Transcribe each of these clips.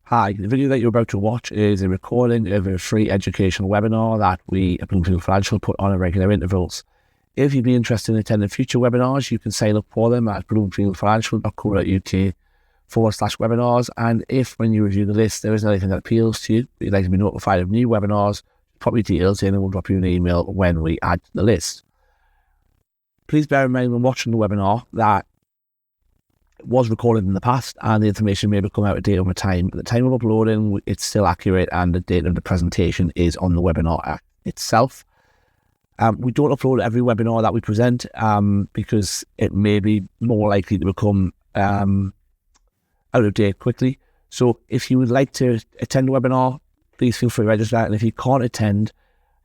Hi, the video that you're about to watch is a recording of a free educational webinar that we at Bloomfield Financial put on at regular intervals. If you'd be interested in attending future webinars, you can sign up for them at bloomfieldfinancial.co.uk/webinars. And if, when you review the list, there isn't anything that appeals to you, you'd like to be notified of new webinars, pop your details in and we'll drop you an email when we add to the list. Please bear in mind when watching the webinar that it was recorded in the past and the information may become out of date over time. At the time of uploading, it's still accurate and the date of the presentation is on the webinar itself. We don't upload every webinar that we present because it may be more likely to become out of date quickly. So if you would like to attend a webinar, please feel free to register. And if you can't attend,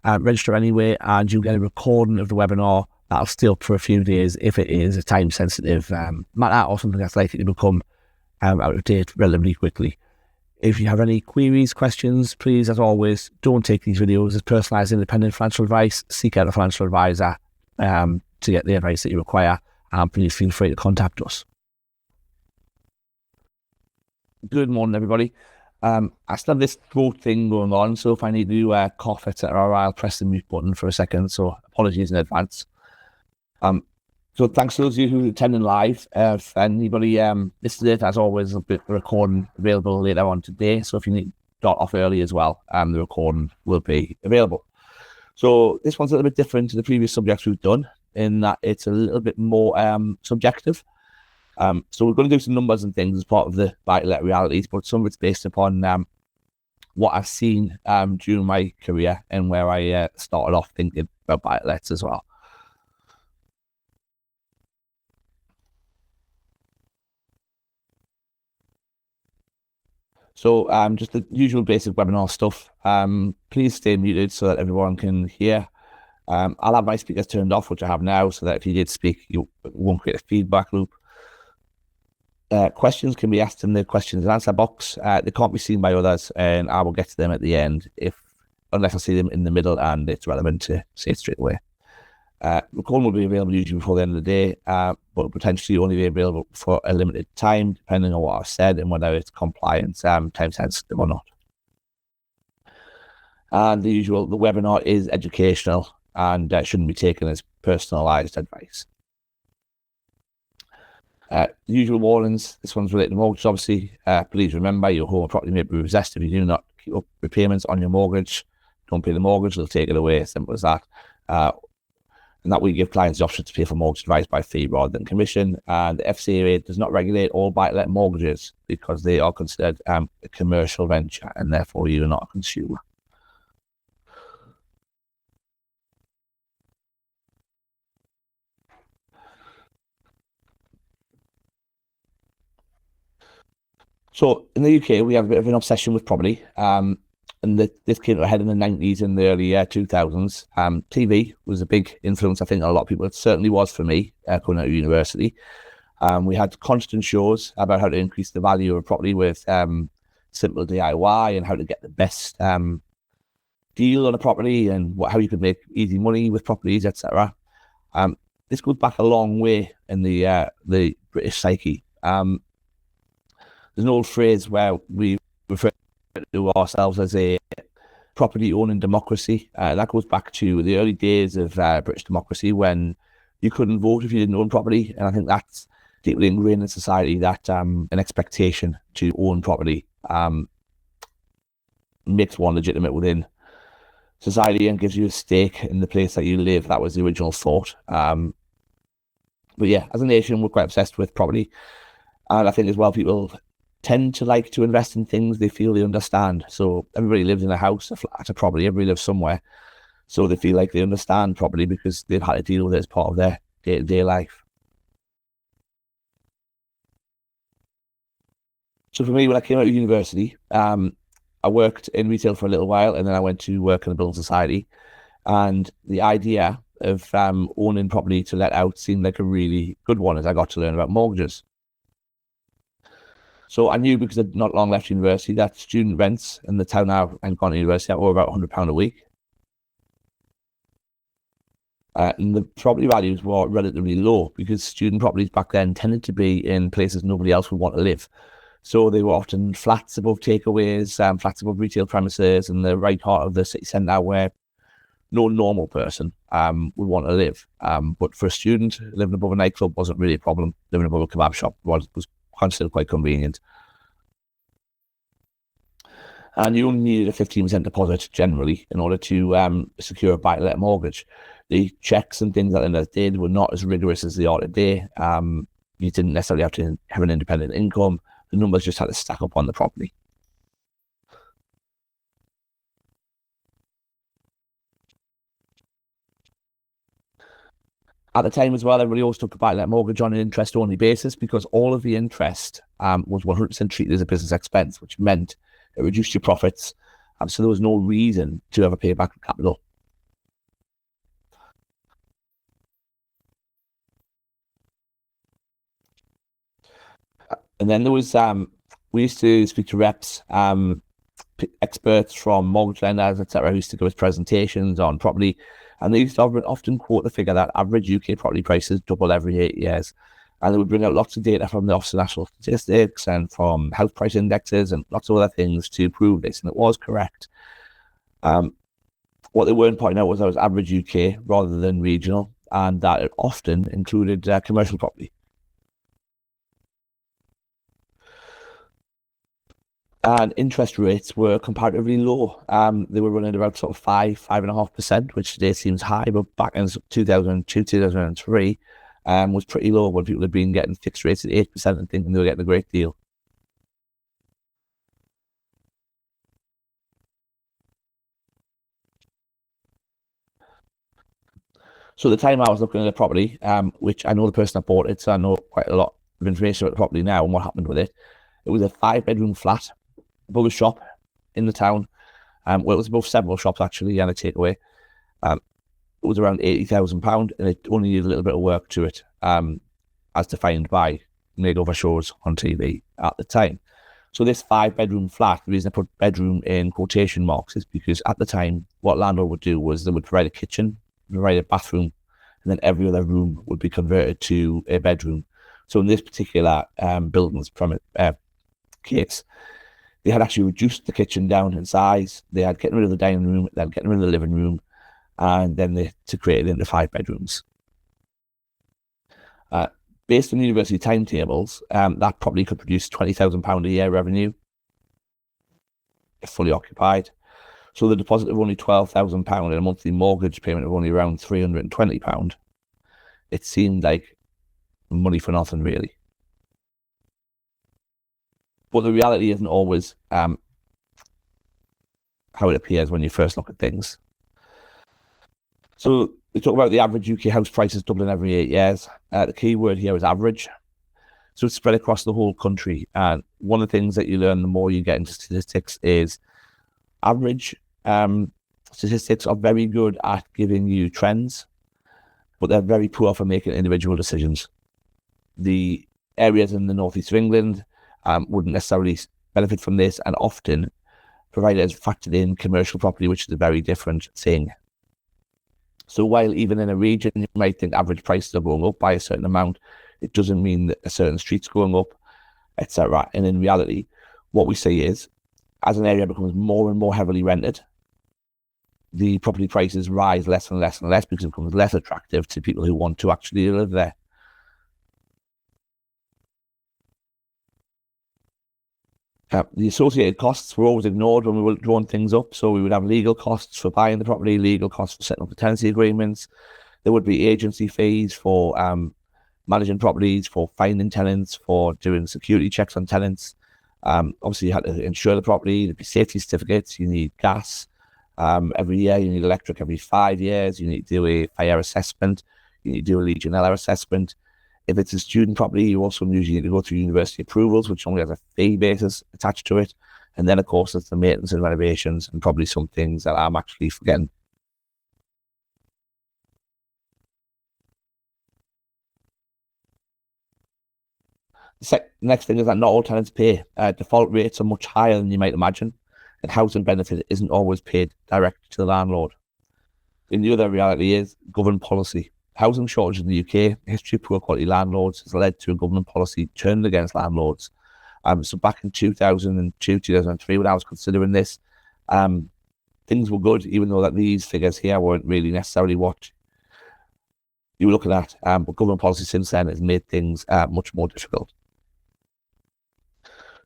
register anyway and you'll get a recording of the webinar that'll stay up for a few days if it is a time-sensitive matter or something that's likely to become out of date relatively quickly. If you have any queries, questions, please, as always, don't take these videos as personalised independent financial advice. Seek out a financial advisor to get the advice that you require, and please feel free to contact us. Good morning, everybody. I still have this throat thing going on, so if I need to cough, etc., I'll press the mute button for a second, so apologies in advance. So thanks to those of you who are attending live. If anybody this is it, as always, there'll be a recording available later on today. So if you need to start off early as well, the recording will be available. So this one's a little bit different to the previous subjects we've done in that it's a little bit more subjective. So we're going to do some numbers and things as part of the buy-to-let realities, but some of it's based upon what I've seen during my career and where I started off thinking about buy-to-lets as well. So just the usual basic webinar stuff. Please stay muted so that everyone can hear. I'll have my speakers turned off, which I have now, so that if you did speak, you won't create a feedback loop. Questions can be asked in the questions and answer box. They can't be seen by others, and I will get to them at the end, unless I see them in the middle and it's relevant to say it straight away. Recording will be available usually before the end of the day, but potentially only be available for a limited time, depending on what I've said and whether it's compliance, time sensitive or not. And the webinar is educational and shouldn't be taken as personalised advice. The usual warnings, this one's related to mortgage, obviously. Please remember your home or property may be possessed if you do not keep up repayments on your mortgage. Don't pay the mortgage, they'll take it away, simple as that. And that we give clients the option to pay for mortgage advice by fee rather than commission. And the FCA does not regulate all buy-to-let mortgages because they are considered a commercial venture and therefore you are not a consumer. So in the UK, we have a bit of an obsession with property. And this came to a head in the 90s and the early 2000s. TV was a big influence, I think, on a lot of people. It certainly was for me coming out of university. We had constant shows about how to increase the value of a property with simple DIY and how to get the best deal on a property and how you could make easy money with properties, etc. This goes back a long way in the British psyche. There's an old phrase where we refer to ourselves as a property owning democracy. That goes back to the early days of British democracy when you couldn't vote if you didn't own property, and I think that's deeply ingrained in society, that an expectation to own property makes one legitimate within society and gives you a stake in the place that you live. That was the original thought. But yeah, as a nation, we're quite obsessed with property, and I think as well people tend to like to invest in things they feel they understand. So everybody lives in a house, a flat, a property, everybody lives somewhere. So they feel like they understand property because they've had to deal with it as part of their day-to-day life. So for me, when I came out of university, I worked in retail for a little while and then I went to work in a building society. And the idea of owning property to let out seemed like a really good one as I got to learn about mortgages. So I knew, because I'd not long left university, that student rents in the town I'd gone to university were about £100 a week. And the property values were relatively low because student properties back then tended to be in places nobody else would want to live. So they were often flats above takeaways, flats above retail premises in the right heart of the city centre where no normal person would want to live. But for a student, living above a nightclub wasn't really a problem. Living above a kebab shop was considered quite convenient. And you only needed a 15% deposit generally in order to secure a buy-to-let mortgage. The checks and things that they did were not as rigorous as they are today. You didn't necessarily have to have an independent income. The numbers just had to stack up on the property. At the time as well, everybody always took a buy-to-let mortgage on an interest-only basis because all of the interest was 100% treated as a business expense, which meant it reduced your profits. So there was no reason to ever pay back the capital. And then there was, we used to speak to reps, experts from mortgage lenders, etc., who used to give us presentations on property. And they used to often quote the figure that average UK property prices double every 8 years. And they would bring out lots of data from the Office of National Statistics and from house price indexes and lots of other things to prove this. And it was correct. What they weren't pointing out was that it was average UK rather than regional, and that it often included commercial property. And interest rates were comparatively low. They were running about sort of 5.5%, which today seems high, but back in 2002, 2003, was pretty low when people had been getting fixed rates at 8% and thinking they were getting a great deal. So at the time I was looking at a property, which I know the person that bought it, so I know quite a lot of information about the property now and what happened with it. It was a 5-bedroom flat above a shop in the town. Well, it was above several shops actually and a takeaway. It was around £80,000 and it only needed a little bit of work to it, as defined by makeover shows on TV at the time. So this 5-bedroom flat, the reason I put bedroom in quotation marks is because at the time, what landlord would do was they would provide a kitchen, provide a bathroom, and then every other room would be converted to a bedroom. So in this particular building's case, they had actually reduced the kitchen down in size. They had getting rid of the dining room, then getting rid of the living room, and then they to create it into 5 bedrooms. Based on university timetables, that probably could produce £20,000 a year revenue if fully occupied. So the deposit of only £12,000 and a monthly mortgage payment of only around £320, it seemed like money for nothing, really. But the reality isn't always how it appears when you first look at things. So we talk about the average UK house prices doubling every 8 years. The key word here is average. So it's spread across the whole country. And one of the things that you learn the more you get into statistics is average statistics are very good at giving you trends, but they're very poor for making individual decisions. The areas in the northeast of England wouldn't necessarily benefit from this, and often provided as factored in commercial property, which is a very different thing. So while even in a region you might think average prices are going up by a certain amount, it doesn't mean that a certain street's going up, etc. And in reality, what we see is, as an area becomes more and more heavily rented, the property prices rise less and less and less because it becomes less attractive to people who want to actually live there. The associated costs were always ignored when we were drawing things up. So we would have legal costs for buying the property, legal costs for setting up the tenancy agreements. There would be agency fees for managing properties, for finding tenants, for doing security checks on tenants. Obviously, you had to insure the property. There'd be safety certificates. You need gas every year. You need electric every 5 years. You need to do a fire assessment. You need to do a Legionella assessment. If it's a student property, you also usually need to go through university approvals, which only has a fee basis attached to it. And then, of course, there's the maintenance and renovations and probably some things that I'm actually forgetting. The next thing is that not all tenants pay. Default rates are much higher than you might imagine, and housing benefit isn't always paid directly to the landlord. And the other reality is government policy. Housing shortage in the UK, history of poor quality landlords has led to a government policy turned against landlords. So back in 2002, 2003, when I was considering this, things were good, even though that these figures here weren't really necessarily what you were looking at. But government policy since then has made things much more difficult.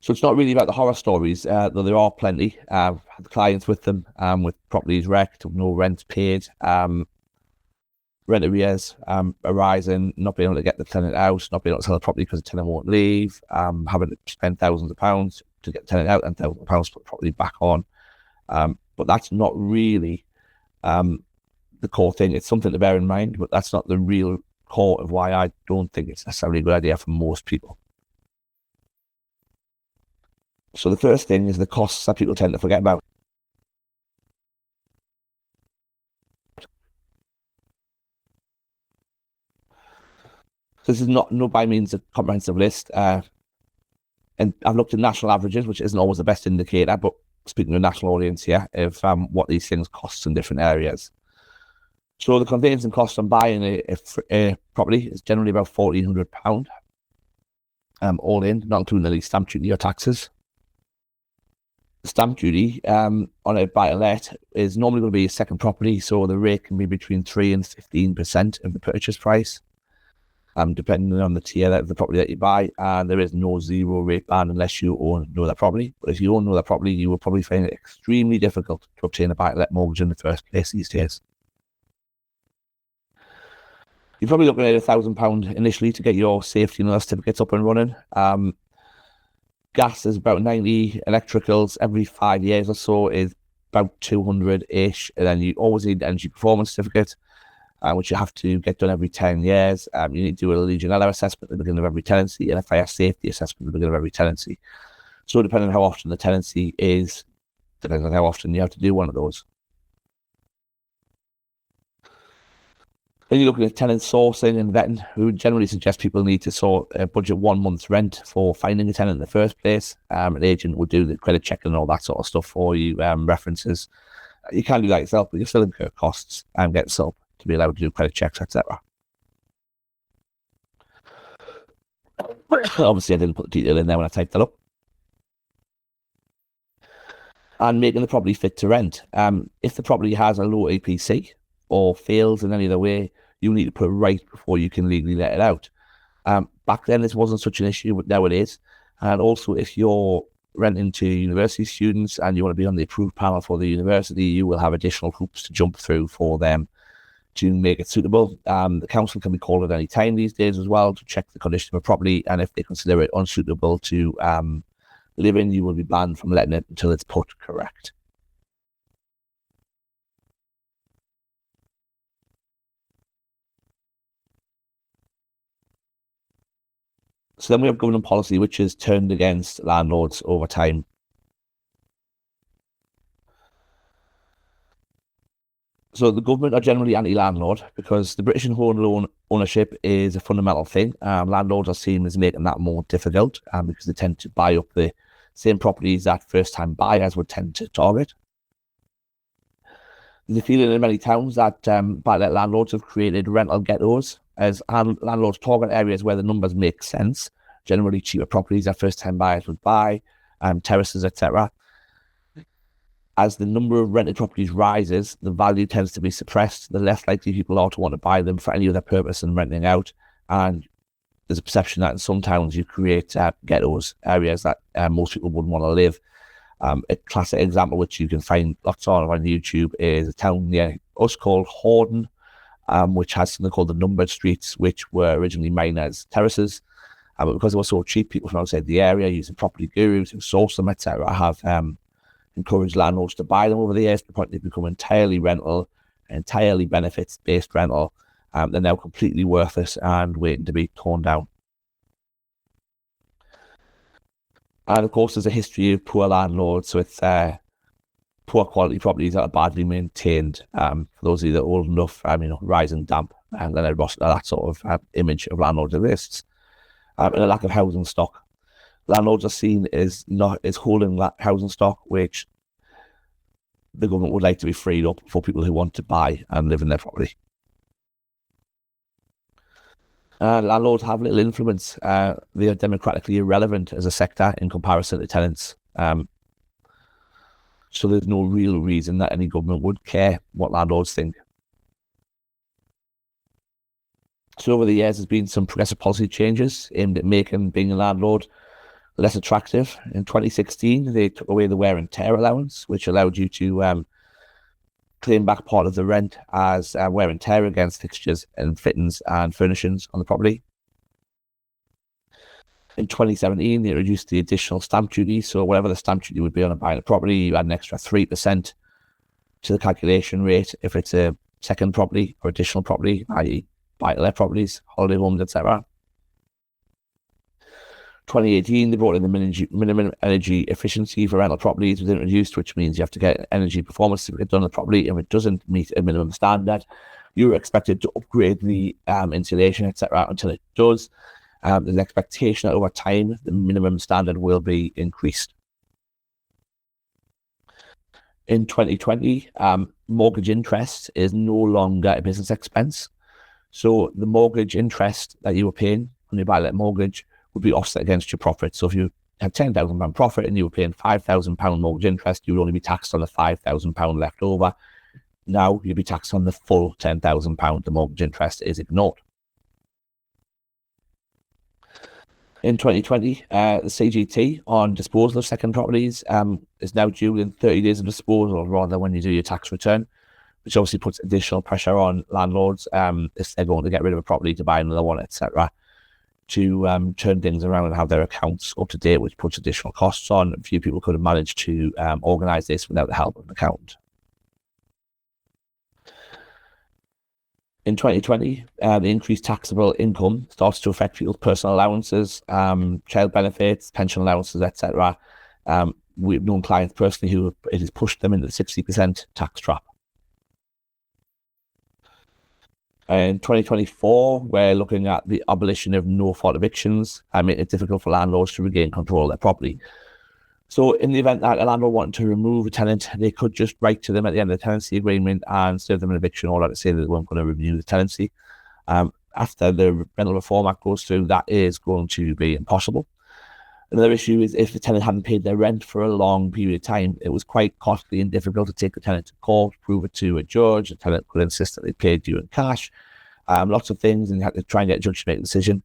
So it's not really about the horror stories, though there are plenty. I've had clients with them, with properties wrecked, no rent paid, rent arrears arising, not being able to get the tenant out, not being able to sell the property because the tenant won't leave, having to spend thousands of pounds to get the tenant out and thousands of pounds to put the property back on. But that's not really the core thing. It's something to bear in mind, but that's not the real core of why I don't think it's necessarily a good idea for most people. So the first thing is the costs that people tend to forget about. This is not by means a comprehensive list. And I've looked at national averages, which isn't always the best indicator, but speaking to a national audience here, of what these things cost in different areas. So the conveyancing cost on buying a property is generally about £1,400, all in, not including any stamp duty or taxes. The stamp duty on a buy-to-let is normally going to be a second property, so the rate can be between 3 and 15% of the purchase price, depending on the tier of the property that you buy. And there is no zero rate ban unless you own another property. But if you own another property, you will probably find it extremely difficult to obtain a buy-to-let mortgage in the first place these days. You're probably looking at £1,000 initially to get your safety and other certificates up and running. Gas is about 90, electricals every 5 years or so is about 200-ish, and then you always need an energy performance certificate, which you have to get done every 10 years. You need to do a Legionella assessment at the beginning of every tenancy and a fire safety assessment at the beginning of every tenancy. So depending on how often the tenancy is, depends on how often you have to do one of those. When you're looking at tenant sourcing and vetting, we would generally suggest people need to budget 1 month's rent for finding a tenant in the first place. An agent will do the credit checking and all that sort of stuff for you, references. You can do that yourself, but you still incur costs and get set up to be allowed to do credit checks, etc. Obviously, I didn't put the detail in there when I typed that up. And making the property fit to rent. If the property has a low EPC or fails in any other way, you need to put it right before you can legally let it out. Back then, this wasn't such an issue, but now it is. And also, if you're renting to university students and you want to be on the approved panel for the university, you will have additional hoops to jump through for them to make it suitable. The council can be called at any time these days as well to check the condition of a property, and if they consider it unsuitable to live in, you will be banned from letting it until it's put correct. So then we have government policy, which is turned against landlords over time. So the government are generally anti-landlord because the British home ownership is a fundamental thing. Landlords are seen as making that more difficult because they tend to buy up the same properties that first-time buyers would tend to target. There's a feeling in many towns that buy-let landlords have created rental ghettos as landlords target areas where the numbers make sense, generally cheaper properties that first-time buyers would buy, terraces, etc. As the number of rented properties rises, the value tends to be suppressed. The less likely people are to want to buy them for any other purpose than renting out. And there's a perception that in some towns you create ghettos, areas that most people wouldn't want to live. A classic example, which you can find lots on YouTube, is a town near us called Horden, which has something called the numbered streets, which were originally mined as terraces. But because they were so cheap, people from outside the area, using property gurus who source them, etc., have encouraged landlords to buy them over the years to the point they've become entirely rental, entirely benefits-based rental. They're now completely worthless and waiting to be torn down. And of course, there's a history of poor landlords, so it's poor quality properties that are badly maintained. For those of you that are old enough, rising damp, and then that sort of image of landlords exists. And a lack of housing stock. Landlords are seen as holding that housing stock, which the government would like to be freed up for people who want to buy and live in their property. Landlords have little influence. They are democratically irrelevant as a sector in comparison to tenants. So there's no real reason that any government would care what landlords think. So over the years, there's been some progressive policy changes aimed at making being a landlord less attractive. In 2016, they took away the wear and tear allowance, which allowed you to claim back part of the rent as wear and tear against fixtures and fittings and furnishings on the property. In 2017, they reduced the additional stamp duty. So whatever the stamp duty would be on buying a property, you add an extra 3% to the calculation rate if it's a second property or additional property, i.e. buy-to-let properties, holiday homes, etc. 2018, they brought in the minimum energy efficiency for rental properties was introduced, which means you have to get an energy performance certificate done on the property. If it doesn't meet a minimum standard, you're expected to upgrade the insulation, etc. until it does. There's an expectation that over time, the minimum standard will be increased. In 2020, mortgage interest is no longer a business expense. So the mortgage interest that you were paying on your buy-to-let mortgage would be offset against your profit. So if you had £10,000 profit and you were paying £5,000 mortgage interest, you would only be taxed on the £5,000 left over. Now you'd be taxed on the full £10,000. The mortgage interest is ignored. In 2020, the CGT on disposal of second properties is now due within 30 days of disposal rather when you do your tax return, which obviously puts additional pressure on landlords if they're going to get rid of a property to buy another one, etc., to turn things around and have their accounts up to date, which puts additional costs on. A few people could have managed to organise this without the help of an accountant. In 2020, the increased taxable income starts to affect people's personal allowances, child benefits, pension allowances, etc. We've known clients personally who it has pushed them into the 60% tax trap. In 2024, we're looking at the abolition of no-fault evictions and making it difficult for landlords to regain control of their property. So in the event that a landlord wanted to remove a tenant, they could just write to them at the end of the tenancy agreement and serve them an eviction order to say that they weren't going to renew the tenancy. After the Rental Reform Act goes through, that is going to be impossible. Another issue is if the tenant hadn't paid their rent for a long period of time, it was quite costly and difficult to take the tenant to court, prove it to a judge. The tenant could insist that they paid you in cash, lots of things, and you had to try and get a judge to make a decision.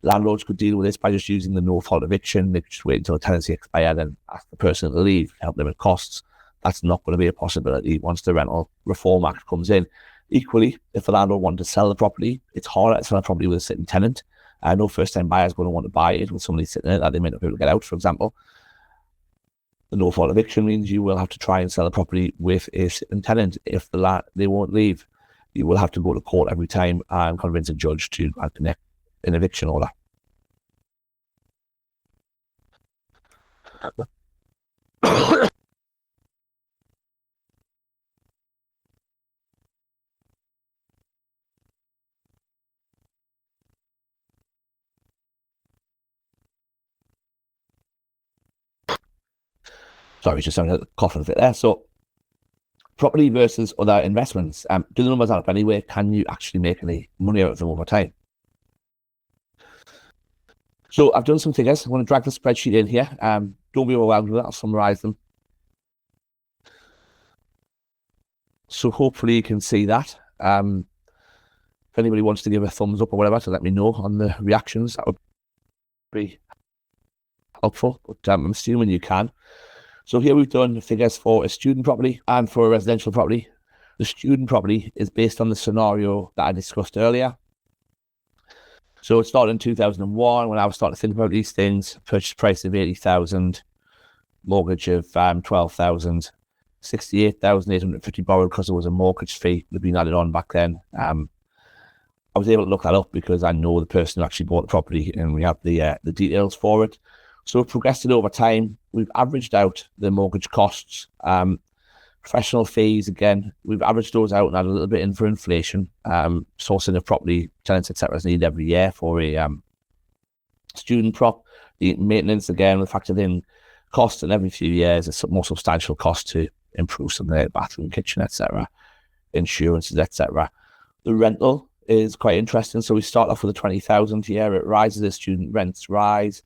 Landlords could deal with this by just using the no-fault eviction. They could just wait until the tenancy expired and ask the person to leave, help them with costs. That's not going to be a possibility once the Rental Reform Act comes in. Equally, if the landlord wanted to sell the property, it's harder to sell a property with a sitting tenant. No first-time buyer is going to want to buy it with somebody sitting in it that they may not be able to get out, for example. The no-fault eviction means you will have to try and sell the property with a sitting tenant. If they won't leave, you will have to go to court every time and convince a judge to connect an eviction order. Sorry, just having a coughing fit there. So, property versus other investments. Do the numbers add up anyway? Can you actually make any money out of them over time? So I've done some figures. I'm going to drag the spreadsheet in here. Don't be overwhelmed with it. I'll summarize them. So hopefully you can see that. If anybody wants to give a thumbs up or whatever to let me know on the reactions, that would be helpful. But I'm assuming you can. So here we've done figures for a student property and for a residential property. The student property is based on the scenario that I discussed earlier. So it started in 2001 when I was starting to think about these things. Purchase price of 80,000, mortgage of 12,000, 68,850 borrowed because there was a mortgage fee that had been added on back then. I was able to look that up because I know the person who actually bought the property and we have the details for it. So we've progressed it over time. We've averaged out the mortgage costs. Professional fees, again, we've averaged those out and added a little bit in for inflation. Sourcing of property, tenants, etc. is needed every year for a student prop. The maintenance, again, we've factored in costs, and every few years it's a more substantial cost to improve something like bathroom, kitchen, etc. Insurances, etc. The rental is quite interesting. So we start off with a 20,000 a year. It rises as student rents rise.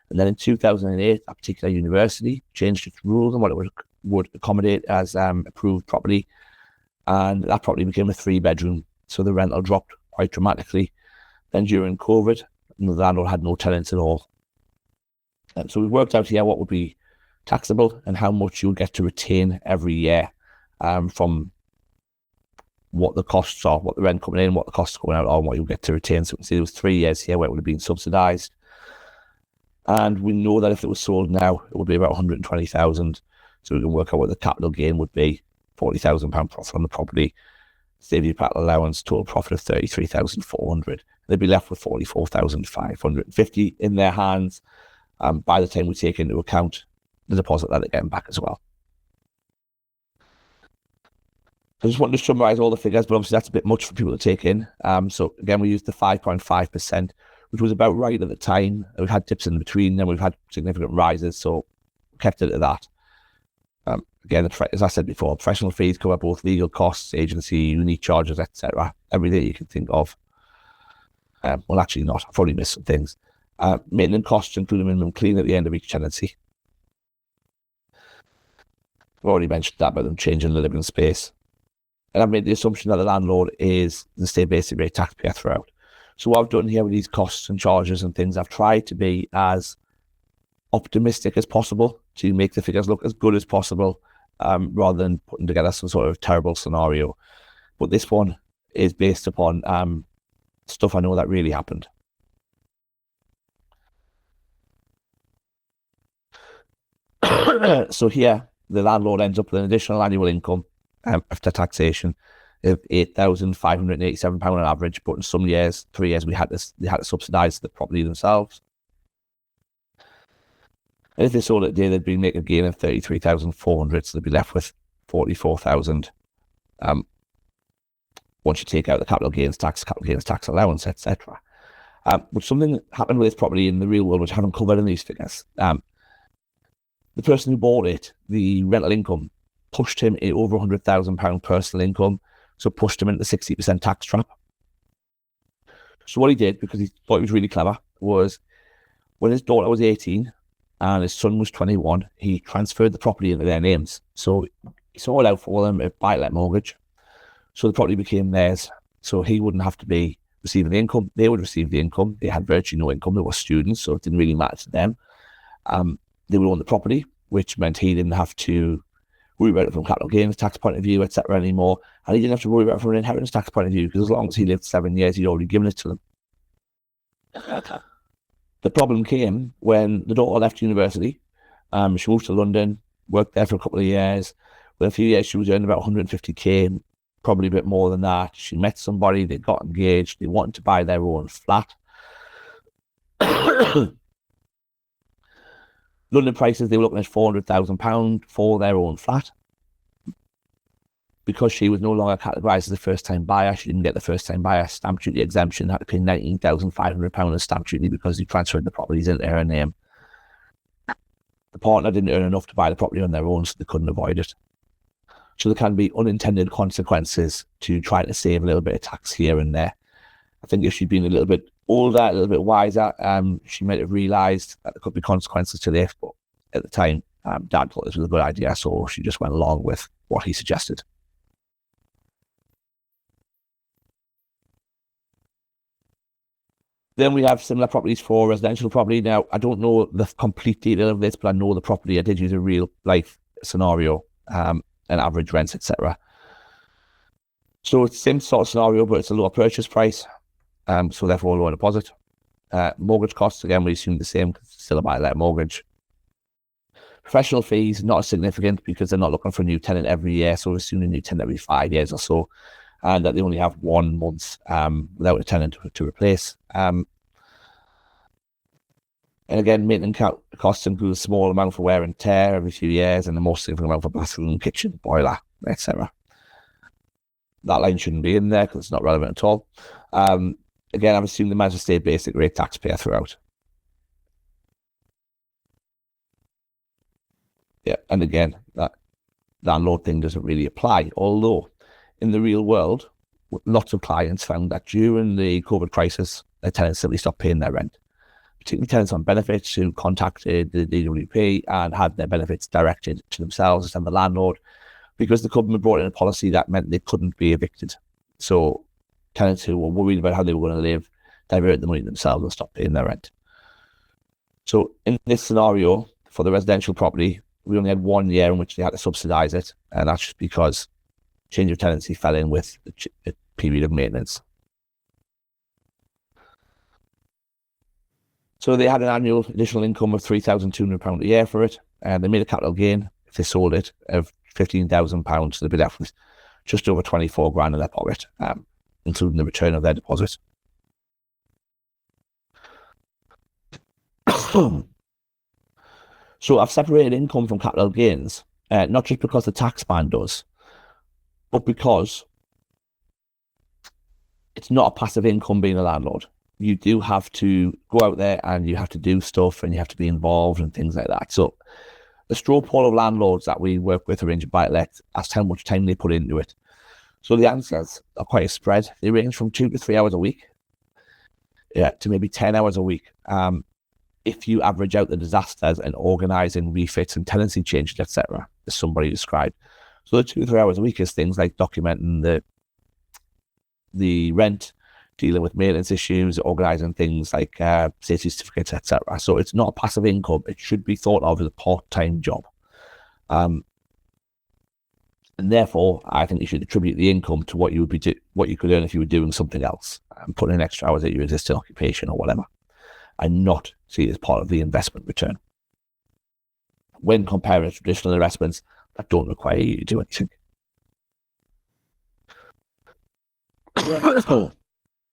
And then in 2008, a particular university changed its rules on what it would accommodate as approved property. And that property became a 3-bedroom. So the rental dropped quite dramatically. Then during COVID, the landlord had no tenants at all. So we've worked out here what would be taxable and how much you'll get to retain every year from what the costs are, what the rent coming in, what the costs going out are, and what you'll get to retain. So we can see there was 3 years here where it would have been subsidised. And we know that if it was sold now, it would be about 120,000. So we can work out what the capital gain would be, £40,000 profit on the property, save your capital allowance, total profit of 33,400. They'd be left with 44,550 in their hands by the time we take into account the deposit that they're getting back as well. I just wanted to summarise all the figures, but obviously that's a bit much for people to take in. So again, we used the 5.5%, which was about right at the time. We've had dips in between, then we've had significant rises, so kept it at that. Again, as I said before, professional fees cover both legal costs, agency, unique charges, etc. Everything you can think of. Well, actually not. I've probably missed some things. Maintenance costs include a minimum clean at the end of each tenancy. I've already mentioned that about them changing the living space. And I've made the assumption that the landlord is the state basic rate taxpayer throughout. So what I've done here with these costs and charges and things, I've tried to be as optimistic as possible to make the figures look as good as possible, rather than putting together some sort of terrible scenario. But this one is based upon stuff I know that really happened. So here, the landlord ends up with an additional annual income after taxation of £8,587 on average, but in some years, 3 years, they had to subsidise the property themselves. And if they sold it today, they'd be making a gain of 33,400, so they'd be left with 44,000. Once you take out the capital gains tax allowance, etc. But something happened with this property in the real world, which I haven't covered in these figures. The person who bought it, the rental income, pushed him in over £100,000 personal income, so pushed him into the 60% tax trap. So what he did, because he thought he was really clever, was when his daughter was 18 and his son was 21, he transferred the property into their names. So he sold out for them a buy-let mortgage. So the property became theirs. So he wouldn't have to be receiving the income. They would receive the income. They had virtually no income. They were students, so it didn't really matter to them. They would own the property, which meant he didn't have to worry about it from capital gains tax point of view, etc. anymore. And he didn't have to worry about it from an inheritance tax point of view, because as long as he lived 7 years, he'd already given it to them. The problem came when the daughter left university. She moved to London, worked there for a couple of years. Within a few years, she was earning about 150k, probably a bit more than that. She met somebody, they got engaged, they wanted to buy their own flat. London prices, they were looking at £400,000 for their own flat. Because she was no longer categorised as a first-time buyer, she didn't get the first-time buyer stamp duty exemption, had to pay £19,500 of stamp duty because he transferred the properties into her name. The partner didn't earn enough to buy the property on their own, so they couldn't avoid it. So there can be unintended consequences to trying to save a little bit of tax here and there. I think if she'd been a little bit older, a little bit wiser, she might have realised that there could be consequences to this, but at the time, Dad thought this was a good idea, so she just went along with what he suggested. Then we have similar properties for residential property. Now, I don't know the complete detail of this, but I know the property. I did use a real life scenario, and average rents, etc. So it's the same sort of scenario, but it's a lower purchase price, so therefore a lower deposit. Mortgage costs, again, we assume the same because it's still a buy-let mortgage. Professional fees, not as significant because they're not looking for a new tenant every year, so we're assuming a new tenant every 5 years or so, and that they only have 1 month without a tenant to replace. And again, maintenance costs include a small amount for wear and tear every few years, and a more significant amount for bathroom, kitchen, boiler, etc. That line shouldn't be in there because it's not relevant at all. Again, I've assumed the management state basic rate taxpayer throughout. Yeah, and again, that landlord thing doesn't really apply, although in the real world, lots of clients found that during the COVID crisis, their tenants simply stopped paying their rent, particularly tenants on benefits who contacted the DWP and had their benefits directed to themselves instead of the landlord, because the government brought in a policy that meant they couldn't be evicted. So tenants who were worried about how they were going to live diverted the money themselves and stopped paying their rent. So in this scenario, for the residential property, we only had 1 year in which they had to subsidise it, and that's just because change of tenancy fell in with a period of maintenance. So they had an annual additional income of £3,200 a year for it, and they made a capital gain if they sold it of £15,000. So they'd be left with just over 24 grand in their pocket, including the return of their deposit. So I've separated income from capital gains, not just because the tax man does, but because it's not a passive income being a landlord. You do have to go out there and you have to do stuff and you have to be involved and things like that. So the straw poll of landlords that we work with arrange a buy-to-let, ask how much time they put into it. So the answers are quite a spread. They range from 2 to 3 hours a week, to maybe 10 hours a week. If you average out the disasters and organising refits and tenancy changes, etc., as somebody described. So the 2 to 3 hours a week is things like documenting the rent, dealing with maintenance issues, organising things like safety certificates, etc. So it's not a passive income. It should be thought of as a part-time job. And therefore, I think you should attribute the income to what you would what you could earn if you were doing something else, and putting in extra hours at your existing occupation or whatever, and not see it as part of the investment return. When comparing traditional investments that don't require you to do anything.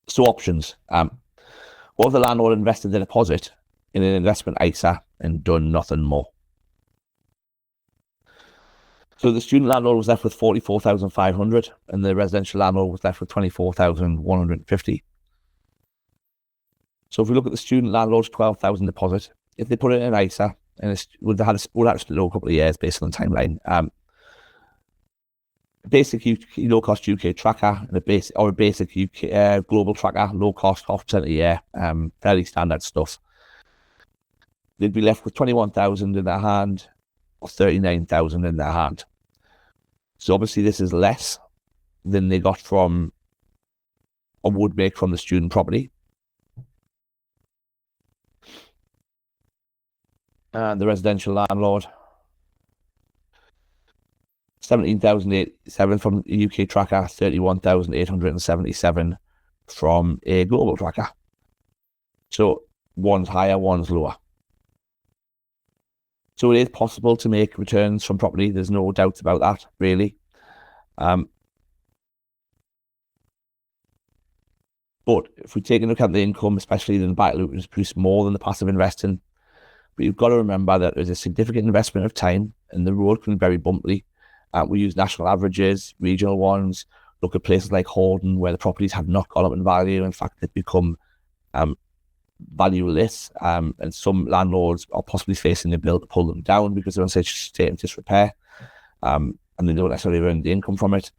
So options. What if the landlord invested the deposit in an investment ISA and done nothing more? So the student landlord was left with 44,500 and the residential landlord was left with 24,150. So if we look at the student landlord's 12,000 deposit, if they put it in an ISA, and we'll have to split over a couple of years based on the timeline. Basic low cost UK tracker and a basic UK global tracker, low cost, 0.5% a year, fairly standard stuff. They'd be left with 21,000 in their hand or 39,000 in their hand. So obviously this is less than they got from or would make from the student property. And the residential landlord, 17,087 from the UK tracker, 31,877 from a global tracker. So one's higher, one's lower. So it is possible to make returns from property. There's no doubt about that, really. But if we take into account the income, especially the buy-to-let, which produce more than the passive investing, but you've got to remember that there's a significant investment of time and the road can be very bumpy. We use national averages, regional ones, look at places like Horden where the properties have not gone up in value. In fact, they've become valueless, and some landlords are possibly facing a bill to pull them down because they're in such a state of disrepair, and they don't necessarily earn the income from it.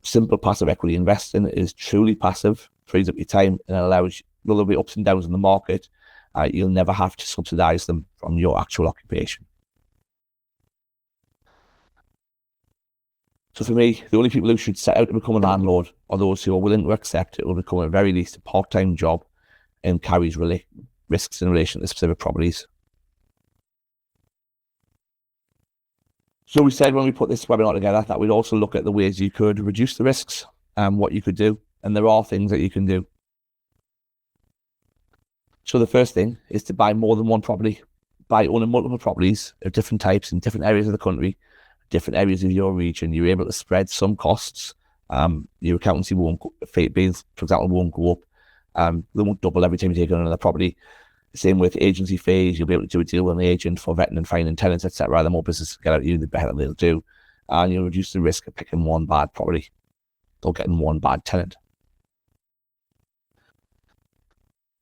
Simple passive equity investing is truly passive, frees up your time and allows you, though there'll be ups and downs in the market, you'll never have to subsidise them from your actual occupation. So for me, the only people who should set out to become a landlord are those who are willing to accept it will become at very least a part-time job and carries risks in relation to specific properties. So we said when we put this webinar together that we'd also look at the ways you could reduce the risks and what you could do. And there are things that you can do. So the first thing is to buy more than one property. By owning multiple properties of different types in different areas of the country, different areas of your region, you're able to spread some costs. Your accountancy bills, for example, won't go up. They won't double every time you take on another property. Same with agency fees. You'll be able to do a deal with an agent for vetting and finding tenants, etc. The more business get out of you, the better they'll do. And you'll reduce the risk of picking one bad property or getting one bad tenant.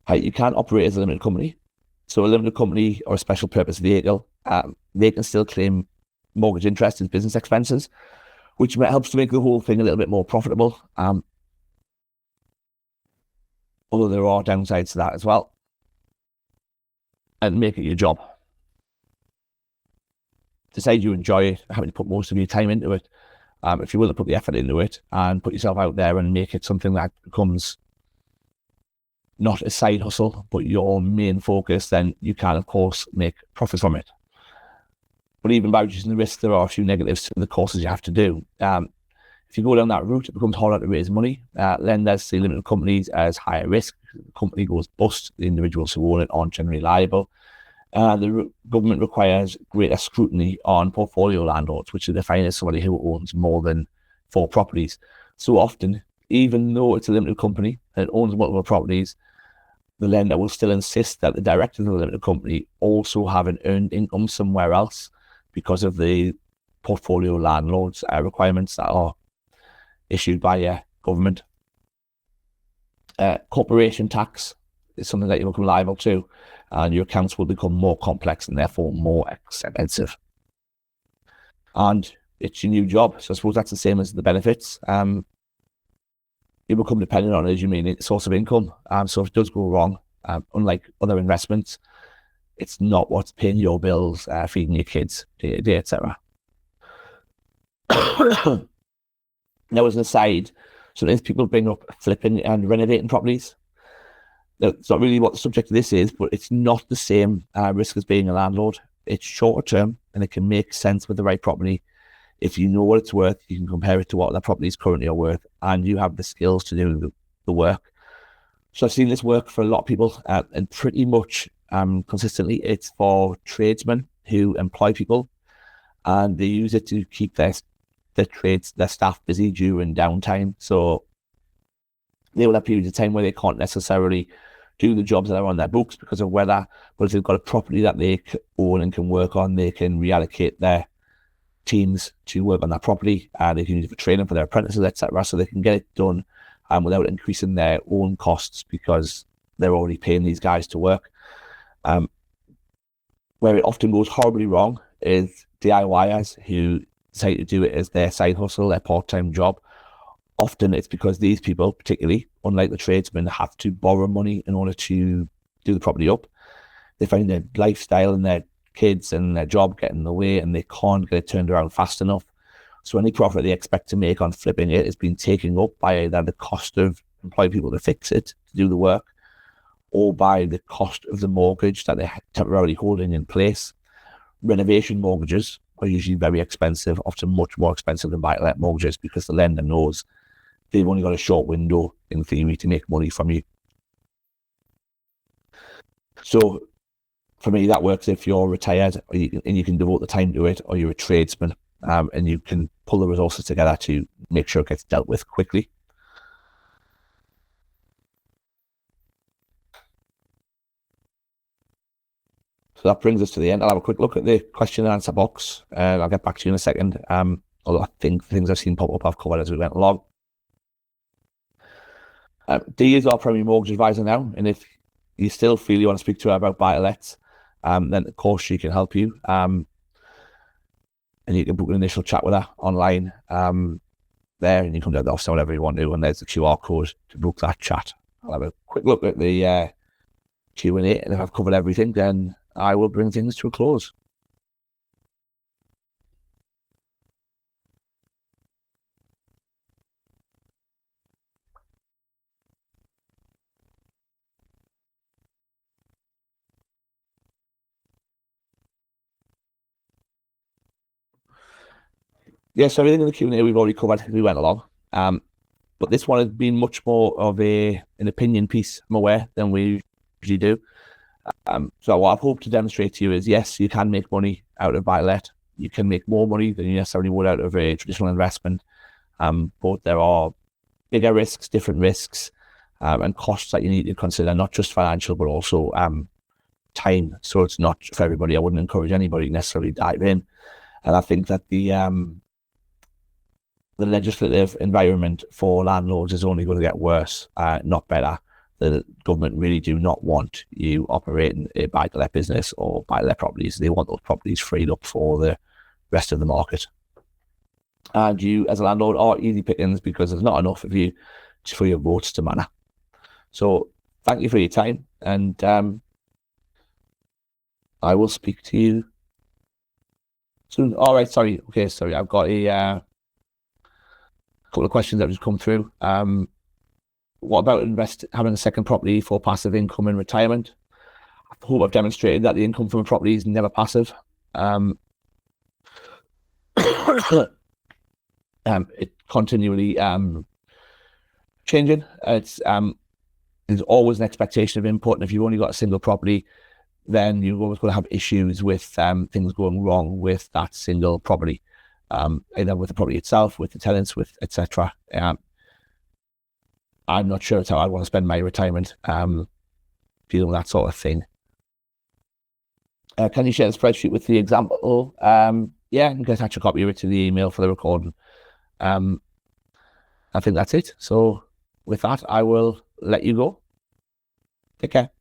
You can't operate as a limited company. So a limited company or a special purpose vehicle, they can still claim mortgage interest as business expenses, which helps to make the whole thing a little bit more profitable. although there are downsides to that as well, and make it your job. Decide you enjoy it, having to put most of your time into it. If you're willing to put the effort into it and put yourself out there and make it something that becomes not a side hustle, but your main focus, then you can, of course, make profits from it. But even by reducing the risk, there are a few negatives to the courses you have to do. If you go down that route, it becomes harder to raise money. Lenders see limited companies as higher risk. The company goes bust. The individuals who own it aren't generally liable. The government requires greater scrutiny on portfolio landlords, which are defined as somebody who owns more than 4 properties. So often, even though it's a limited company and it owns multiple properties, the lender will still insist that the directors of the limited company also have an earned income somewhere else because of the portfolio landlords requirements that are issued by government. Corporation tax is something that you become liable to, and your accounts will become more complex and therefore more expensive. And it's your new job, so I suppose that's the same as the benefits. You become dependent on it as your main source of income. So if it does go wrong, unlike other investments, it's not what's paying your bills, feeding your kids day to day, etc. Now, as an aside, sometimes people bring up flipping and renovating properties. Now, it's not really what the subject of this is, but it's not the same risk as being a landlord. It's shorter term and it can make sense with the right property. If you know what it's worth, you can compare it to what that property is currently worth, and you have the skills to do the work. So I've seen this work for a lot of people, and pretty much consistently, it's for tradesmen who employ people, and they use it to keep their staff busy during downtime. So they will have periods of time where they can't necessarily do the jobs that are on their books because of weather, but if they've got a property that they own and can work on, they can reallocate their teams to work on that property, and they can use it for training for their apprentices, etc. So they can get it done without increasing their own costs because they're already paying these guys to work. Where it often goes horribly wrong is DIYers who decide to do it as their side hustle, their part-time job. Often it's because these people, particularly, unlike the tradesmen, have to borrow money in order to do the property up. They find their lifestyle and their kids and their job get in the way, and they can't get it turned around fast enough. So any profit they expect to make on flipping it is being taken up by either the cost of employing people to fix it, to do the work, or by the cost of the mortgage that they're temporarily holding in place. Renovation mortgages are usually very expensive, often much more expensive than buy-to-let mortgages, because the lender knows they've only got a short window, in theory, to make money from you. So for me, that works if you're retired and you can devote the time to it, or you're a tradesman and you can pull the resources together to make sure it gets dealt with quickly. So that brings us to the end. I'll have a quick look at the question and answer box. I'll get back to you in a second. Although I think the things I've seen pop up I've covered as we went along. Dee is our primary mortgage advisor now, and if you still feel you want to speak to her about buy-to-lets, then of course she can help you. And you can book an initial chat with her online there, and you come down the office or whatever you want to, and there's the QR code to book that chat. I'll have a quick look at the Q&A, and if I've covered everything, then I will bring things to a close. Yeah, so everything in the Q&A we've already covered as we went along. But this one has been much more of an opinion piece, I'm aware, than we usually do. So what I've hoped to demonstrate to you is, yes, you can make money out of buy-to-let. You can make more money than you necessarily would out of a traditional investment. But there are bigger risks, different risks, and costs that you need to consider, not just financial, but also time. So it's not for everybody. I wouldn't encourage anybody to necessarily dive in. And I think that the legislative environment for landlords is only going to get worse, not better. The government really do not want you operating a buy-to-let business or buy-to-let properties. They want those properties freed up for the rest of the market. And you, as a landlord, are easy pickings because there's not enough of you for your votes to matter. So thank you for your time, and I will speak to you soon. All right, sorry. Okay, sorry. I've got a couple of questions that have just come through. What about having a second property for passive income in retirement? I hope I've demonstrated that the income from a property is never passive. It continually changing. There's always an expectation of input, and if you've only got a single property, then you're always going to have issues with things going wrong with that single property, either with the property itself, with the tenants, with etc. I'm not sure it's how I want to spend my retirement, dealing with that sort of thing. Can you share the spreadsheet with the example? Yeah, you can attach a copy of it to the email for the recording. I think that's it. So with that, I will let you go. Take care.